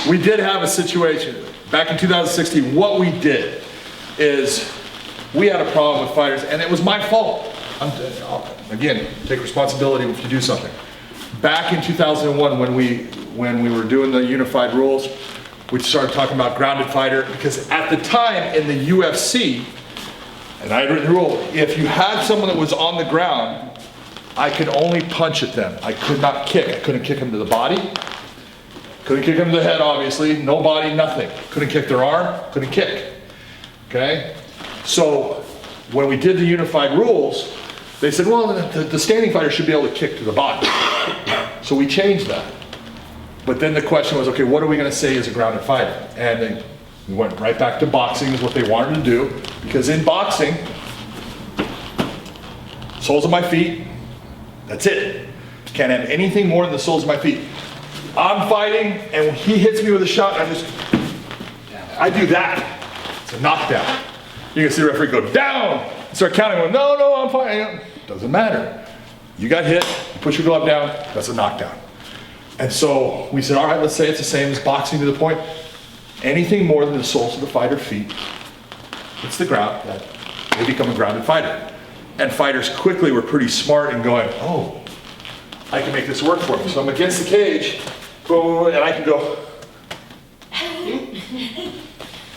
we did have a situation back in 2016. What we did is we had a problem with fighters, and it was my fault. Again, take responsibility if you do something. Back in 2001, when we were doing the unified rules, we started talking about grounded fighter, because at the time in the UFC, and I had written the rule, if you had someone that was on the ground, I could only punch at them. I could not kick. I couldn't kick them to the body. Couldn't kick them to the head, obviously. No body, nothing. Couldn't kick their arm, couldn't kick. Okay? So when we did the unified rules, they said, well, the standing fighter should be able to kick to the body. So we changed that. But then the question was, okay, what are we going to say is a grounded fighter? And we went right back to boxing is what they wanted to do. Because in boxing, soles of my feet, that's it. Can't have anything more than the soles of my feet. I'm fighting, and when he hits me with a shot, I do that. It's a knockdown. You can see the referee go down, start counting, going, no, I'm fine. Doesn't matter. You got hit, you put your glove down, that's a knockdown. And so we said, all right, let's say it's the same as boxing to the point. Anything more than the soles of the fighter's feet, it's the ground, that they become a grounded fighter. And fighters quickly were pretty smart in going, oh, I can make this work for me. So I'm against the cage, boom, and I can go. And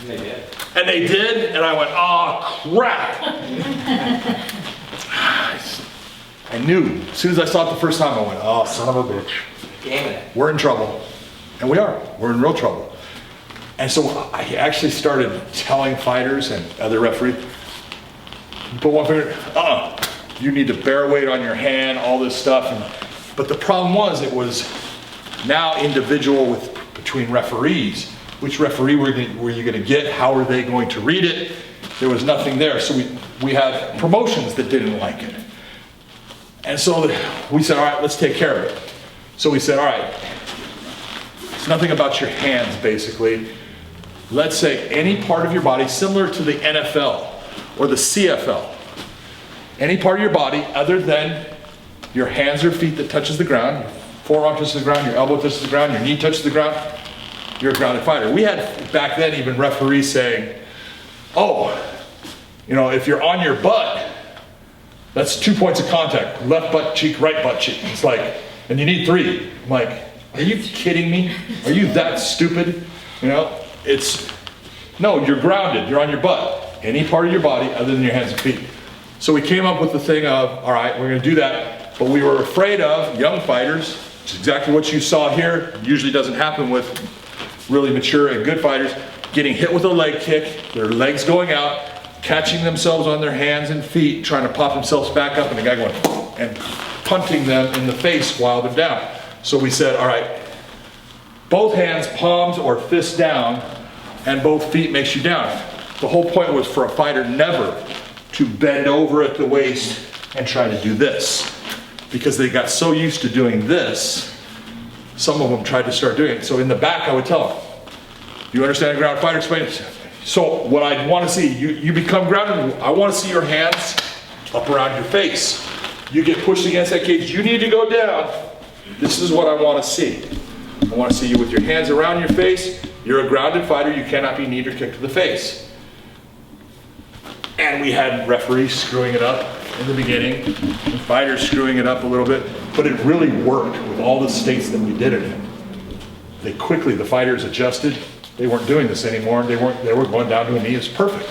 they did. And they did, and I went, oh, crap. I knew, as soon as I saw it the first time, I went, oh, son of a bitch. Damn it. We're in trouble. And we are. We're in real trouble. And so I actually started telling fighters and other referees, put one finger, you need to bear weight on your hand, all this stuff. But the problem was, it was now individual between referees. Which referee were you going to get? How are they going to read it? There was nothing there. So we had promotions that didn't like it. And so we said, all right, let's take care of it. So we said, all right, it's nothing about your hands, basically. Let's say any part of your body, similar to the NFL or the CFL, any part of your body other than your hands or feet that touches the ground, your forearm touches the ground, your elbow touches the ground, your knee touches the ground, you're a grounded fighter. We had back then even referees saying, oh, if you're on your butt, that's 2 points of contact, left butt cheek, right butt cheek. It's like, and you need 3. I'm like, are you kidding me? Are you that stupid? No, you're grounded, you're on your butt. Any part of your body other than your hands and feet. So we came up with the thing of, all right, we're gonna do that, but we were afraid of young fighters, which is exactly what you saw here. Usually doesn't happen with really mature and good fighters, getting hit with a leg kick, their legs going out, catching themselves on their hands and feet, trying to pop themselves back up, and the guy going, and punting them in the face while they're down. So we said, all right, both hands, palms or fists down, and both feet makes you down. The whole point was for a fighter never to bend over at the waist and try to do this. Because they got so used to doing this, some of them tried to start doing it. So in the back, I would tell them, you understand a grounded fighter? Explain it. So what I want to see, you become grounded, I want to see your hands up around your face. You get pushed against that cage, you need to go down. This is what I want to see. I want to see you with your hands around your face. You're a grounded fighter, you cannot be kneed or kicked to the face. And we had referees screwing it up in the beginning, and fighters screwing it up a little bit, but it really worked with all the states that we did it in. The fighters adjusted. They weren't doing this anymore. They were going down to a knee. It's perfect.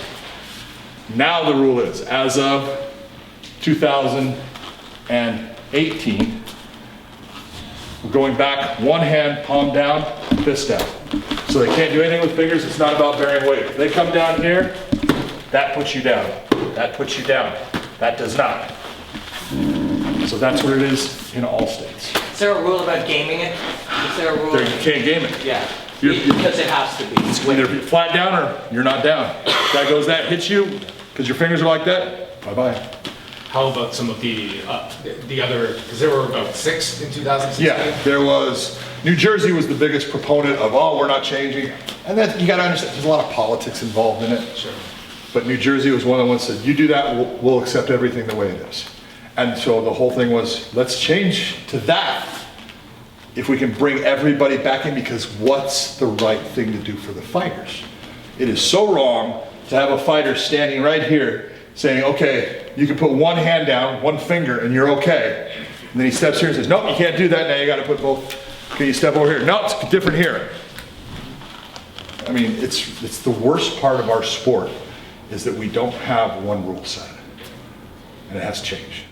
Now the rule is, as of 2018, we're going back, one hand, palm down, fist down. So they can't do anything with fingers. It's not about bearing weight. If they come down here, that puts you down. That puts you down. That does not. So that's what it is in all states. Is there a rule about gaming it? Is there a rule? You can't game it. Yeah. Because it has to be. It's either flat down or you're not down. Guy goes that, hits you, because your fingers are like that, bye-bye. How about some of the other, because there were about 6 in 2016? Yeah, there was, New Jersey was the biggest proponent of, oh, we're not changing. And that, you gotta understand, there's a lot of politics involved in it. Sure. But New Jersey was one of the ones that said, you do that, we'll accept everything the way it is. And so the whole thing was, let's change to that. if we can bring everybody back in, because what's the right thing to do for the fighters? It is so wrong to have a fighter standing right here saying, okay, you can put one hand down, one finger, and you're okay. And then he steps here and says, nope, you can't do that, now you gotta put both. Can you step over here? No, it's different here. I mean, it's the worst part of our sport is that we don't have one rule set. And it has to change.